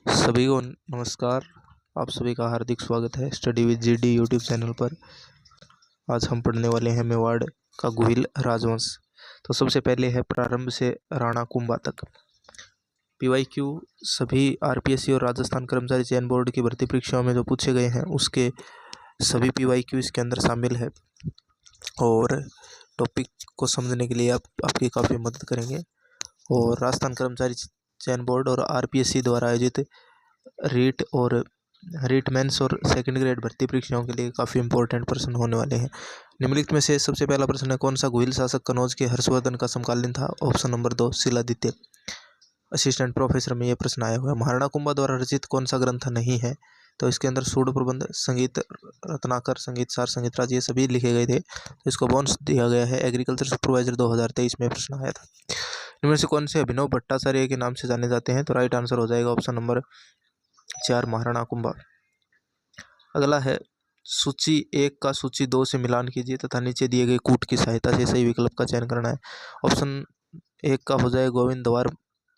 सभी को नमस्कार। आप सभी का हार्दिक स्वागत है study with GD YouTube channel पर। आज हम पढ़ने वाले हैं मेवाड़ का गुहिल राजवंश। तो सबसे पहले है प्रारंभ से राणा कुंभा तक। पीवाईक्यू सभी आरपीएससी और राजस्थान कर्मचारी चयन बोर्ड की भर्ती परीक्षाओं में जो पूछे गए हैं उसके सभी पीवाईक्यू इसके अंदर शामिल है और टॉपिक को समझने के लिए आपकी काफ़ी मदद करेंगे। और राजस्थान कर्मचारी चयन बोर्ड और आरपीएससी द्वारा आयोजित रीट मेंस और सेकंड ग्रेड भर्ती परीक्षाओं के लिए काफ़ी इंपॉर्टेंट प्रश्न होने वाले हैं। निम्नलिखित में से सबसे पहला प्रश्न है, कौन सा गुहिल शासक कनौज के हर्षवर्धन का समकालीन था? Option number 2 Shiladitya. Assistant professor में ये प्रश्न आया हुआ है। महाराणा कुंभा द्वारा रचित कौन सा ग्रंथ नहीं है? तो इसके अंदर सूड प्रबंध, संगीत रत्नाकर, संगीत सार, संगीत राज ये सभी लिखे गए थे, तो इसको बोनस दिया गया है। एग्रीकल्चर सुपरवाइजर 2023 में प्रश्न आया था। इनमें से कौन से अभिनव भट्टाचार्य के नाम से जाने जाते हैं? तो राइट आंसर हो जाएगा ऑप्शन नंबर 4 महाराणा कुंभा। अगला है, सूची 1 का सूची 2 से मिलान कीजिए तथा नीचे दिए गए कूट की सहायता से सही विकल्प का चयन करना है। ऑप्शन 1 का हो जाए गोविंद द्वार,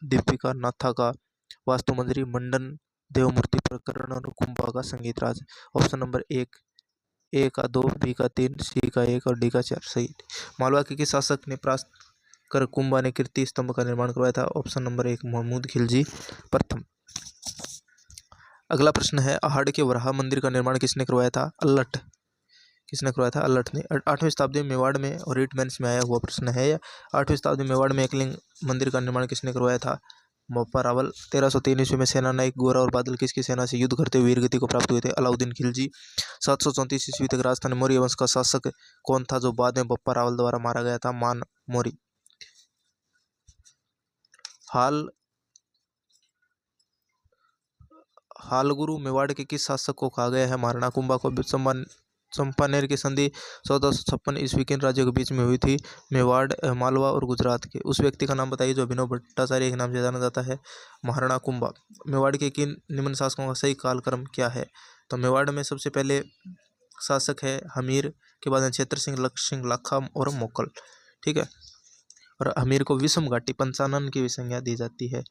दीपिका नाथा का वास्तु मंजरी, मंडन देवमूर्ति प्रकरण और कुंभा का संगीत राज। ऑप्शन नंबर 1 ए का 2, बी का 3, सी का 1 और डी का 4 सही। मालवा के किस शासक ने परास्त कर कुंभा ने कीर्ति स्तंभ का निर्माण करवाया था? ऑप्शन नंबर 1 महमूद खिलजी प्रथम। अगला प्रश्न है, आहड़ के वराह मंदिर का निर्माण किसने करवाया था? अल्लट। किसने करवाया था? अल्लट ने। 8वीं शताब्दी में मेवाड़ में और रीट मेंस में आया हुआ प्रश्न है। 8वीं शताब्दी में मेवाड़ में एकलिंग मंदिर का निर्माण किसने करवाया था? मोप्पा रावल। 1303 ईस्वी में सेना नायक गोरा और बादल किसकी सेना से युद्ध करते हुए वीरगति को प्राप्त हुए थे? अलाउद्दीन खिलजी। 734 ईस्वी तक राजस्थान मौर्य वंश का शासक कौन था जो बाद में बप्पा रावल द्वारा मारा गया था? मान मौर्य। हालगुरु मेवाड़ के किस शासक को कहा गया है? महाराणा कुंभा को। चंपानेर की संधि 1456 ईस्वी किन राज्यों के बीच में हुई थी? मेवाड़, मालवा और गुजरात के। उस व्यक्ति का नाम बताइए जो अभिनव भट्टाचार्य के नाम से जाना जाता है? महाराणा कुंभा। मेवाड़ के किन निम्न शासकों का सही कालक्रम क्या है? तो मेवाड़ में सबसे पहले शासक है हमीर, के बाद क्षेत्र सिंह, लक्ष्य सिंह, लाखा और मोकल। ठीक है। और हमीर को विषम घाटी पंचानन की संज्ञा दी जाती है।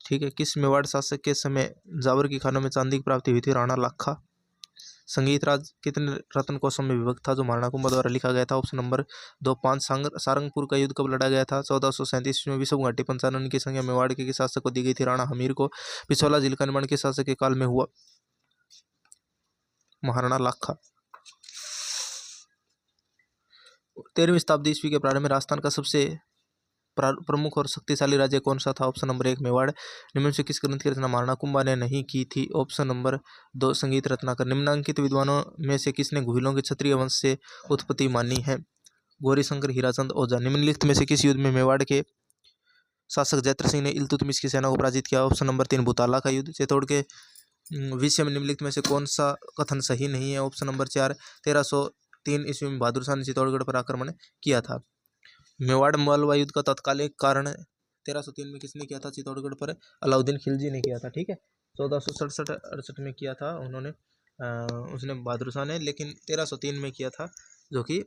ठीक है। किस मेवाड़ शासक के समय जावर की खानों में चांदी की प्राप्ति हुई थी? राणा लाखा। संगीत राज कितने रत्न कोशों में विभक्त था जो महाराणा कुंभा द्वारा लिखा गया था? Option number 2 5। सारंगपुर का युद्ध कब लड़ा गया था? 1437 में। विषम घाटी पंचानन की संज्ञा मेवाड़ के शासक को दी गई थी? राणा हमीर को। पिछोला झील का निर्माण किस शासक के काल में हुआ? महाराणा लाखा। 13वीं शताब्दी ईस्वी के प्रारंभ में राजस्थान का सबसे प्रमुख और शक्तिशाली राज्य कौन सा था? Option number 1 Mewar. निम्न से किस ग्रंथ की रचना महाराणा कुंभा ने नहीं की थी? ऑप्शन नंबर 2 संगीत रत्नाकर। निम्नांकित विद्वानों में से किसने गुहिलों के क्षत्रिय वंश से उत्पत्ति मानी है? गौरीशंकर, हीराचंद, ओझा। निम्नलिखित में से किस युद्ध में मेवाड़ के शासक जयद्रथ सिंह ने इल्तुतमिश की सेना को पराजित किया? ऑप्शन नंबर 3 भूताला का युद्ध। चित्तौड़ के विषय में निम्नलिखित में से कौन सा कथन सही नहीं है? ऑप्शन नंबर 4 1303 ईस्वी में बहादुर शाह ने चित्तौड़गढ़ पर आक्रमण किया था। मेवाड़ मालवा युद्ध का तत्कालिक कारण 1303 में किसने किया था चित्तौड़गढ़ पर? अलाउद्दीन खिलजी ने किया था। ठीक है। 1467-68 में किया था उन्होंने, उसने बहादुर शाह ने, लेकिन 1303 में किया था जो कि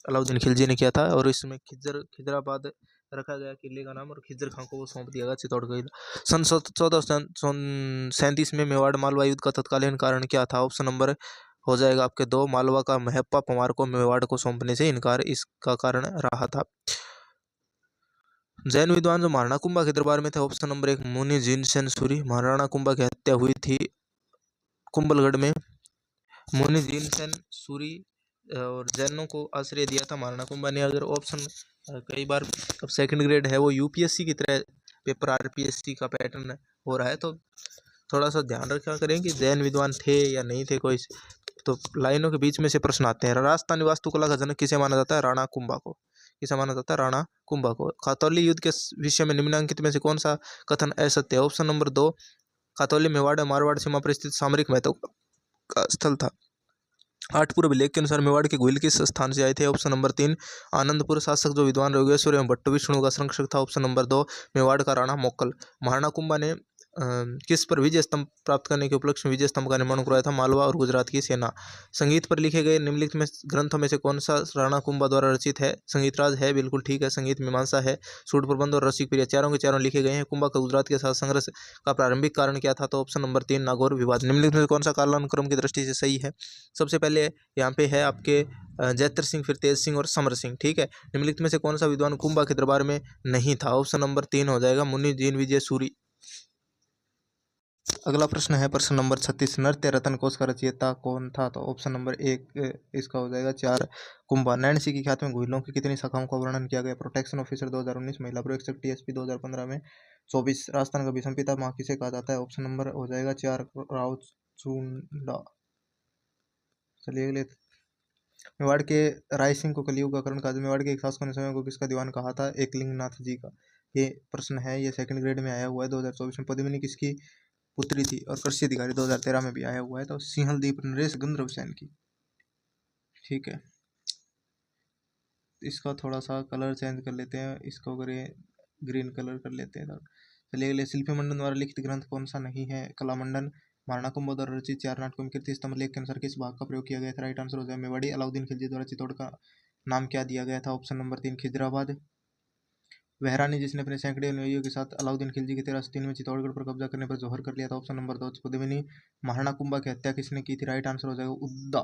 अलाउद्दीन खिलजी ने किया था। और इसमें खिजराबाद रखा गया किले का नाम और खिजर खां को वो सौंप दिया गया चित्तौड़गढ़। सन 1437 में मेवाड़ मालवा युद्ध का तत्कालीन कारण क्या था? ऑप्शन नंबर हो जाएगा आपके 2 मालवा का महप्पा पंवार को मेवाड़ को सौंपने से इनकार इसका कारण रहा था। जैन विद्वान जो महाराणा कुंभा के दरबार में थे? ऑप्शन नंबर 1 मुनि जिनसेन सूरी। महाराणा कुंभा की हत्या हुई थी कुंभलगढ़ में। मुनि जिनसेन सूरी और जैनों को आश्रय दिया था महाराणा कुंभा ने। अगर ऑप्शन कई बार अब सेकंड ग्रेड है वो यूपीएससी की तरह पेपर आरपीएससी का पैटर्न हो रहा है, तो थोड़ा सा ध्यान रखा करें कि जैन विद्वान थे या नहीं थे। कोई तो लाइनों के बीच में से प्रश्न आते हैं। राजस्थानी वास्तुकला का जनक किसे माना जाता है? राणा कुंभा को। किसे माना जाता है? राणा कुंभा को। खातौली युद्ध के विषय में निम्नलिखित में से कौन सा कथन असत्य है? ऑप्शन नंबर 2 खातौली मेवाड़ मारवाड़ सीमा पर स्थित सामरिक महत्व का स्थल था। 8 पूर्व लेख के अनुसार मेवाड़ के गुहिल किस स्थान से आए थे? Option number 3 Anandpur. शासक जो विद्वान योगेश्वर एवं भट्ट विष्णु का संरक्षक था? ऑप्शन नंबर 2 मेवाड़ का राणा मोक्कल। महाराणा कुंभा ने किस पर विजय स्तंभ प्राप्त करने के उपलक्ष्य में विजय स्तंभ का निर्माण करवाया था? मालवा और गुजरात की सेना। संगीत पर लिखे गए निम्नलिखित में ग्रंथों में से कौन सा राणा कुंभा द्वारा रचित है? संगीत राज है, बिल्कुल ठीक है। संगीत मीमांसा है। सूट प्रबंध और रसिक प्रिय, चारों के चारों लिखे गए हैं। कुंभा का गुजरात के साथ संघर्ष का प्रारंभिक कारण क्या था? तो ऑप्शन नंबर 3 नागौर विवाद। निम्नलिखित में से कौन सा कालानुक्रम की दृष्टि से सही है? सबसे पहले यहाँ पे है आपके जैतर सिंह, फिर तेज सिंह और समर सिंह, ठीक है। निम्नलिखित में से कौन सा विद्वान कुंभा के दरबार में नहीं था? ऑप्शन नंबर 3 हो जाएगा मुनि जीन विजय सूरी। अगला प्रश्न है प्रश्न नंबर 36, नृत्य रत्न कोश का रचयिता कौन था? तो ऑप्शन नंबर 1 इसका हो जाएगा 4 कुंभा। नैन्सी की ख्याति में घुइलों की कितनी शाखाओं का वर्णन किया गया? प्रोटेक्शन ऑफिसर 2019, महिला प्रेक्षक टीएसपी 2015 में 24। राजस्थान का भीषम पिता माँ किसे कहा जाता है? ऑप्शन नंबर हो जाएगा 4 रावचुंडा। चलिए अगले, मेवाड़ के राय सिंह को कलयुग का करण कहा। मेवाड़ के एक शासकों ने समय को किसका दीवान कहा था? एकलिंगनाथ जी का। ये प्रश्न है, ये सेकंड ग्रेड में आया हुआ है 2024 में। पद्मिनी किसकी पुत्री थी? और कृषि अधिकारी 2013 में भी आया हुआ है, तो सिंहलदीप नरेश गंधर्व सेन की, ठीक है। इसका थोड़ा सा कलर चेंज कर लेते हैं, इसको ग्रीन कलर कर लेते हैं। चलिए अगले, शिल्पी मंडन द्वारा लिखित ग्रंथ कौन सा नहीं है? कलामंडन। महाराणा कुंभ द्वारा रचित 4 नाटकों में कीर्ति स्तंभ लेख के अनुसार किस भाग का प्रयोग किया गया था? राइट आंसर हो जाए मेवाड़ी। अलाउद्दीन खिलजी द्वारा चित्तौड़ का नाम क्या दिया गया था? Option number 3 Khizrabad. वहरानी जिसने अपने सैकड़े अनुयायियों के साथ अलाउद्दीन खिलजी के 1303 में चित्तौड़गढ़ पर कब्जा करने पर जोहर कर लिया था? Option number 2 Padmini. महाराणा कुंभा की हत्या किसने की थी? राइट आंसर हो जाएगा उद्दा।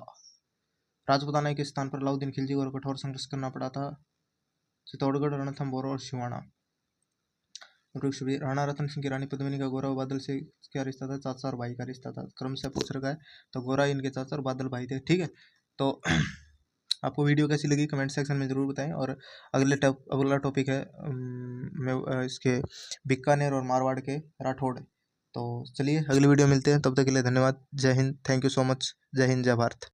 राजपूताना के स्थान पर अलाउद्दीन खिलजी को कठोर संघर्ष करना पड़ा था? चित्तौड़गढ़, रणथंभौर और सिवाना। राणा रतन सिंह की रानी पद्मिनी का गौरव बादल से क्या रिश्ता था? चाचा और भाई का रिश्ता था। क्रम से पूछ रखा है, तो गौरा इनके चाचा और बादल भाई थे, ठीक है। तो आपको वीडियो कैसी लगी कमेंट सेक्शन में ज़रूर बताएं। और अगला टॉपिक है इसके बीकानेर और मारवाड़ के राठौड़। तो चलिए अगली वीडियो मिलते हैं, तब तक के लिए धन्यवाद। जय Hind, thank you so much. जय हिंद, जय भारत।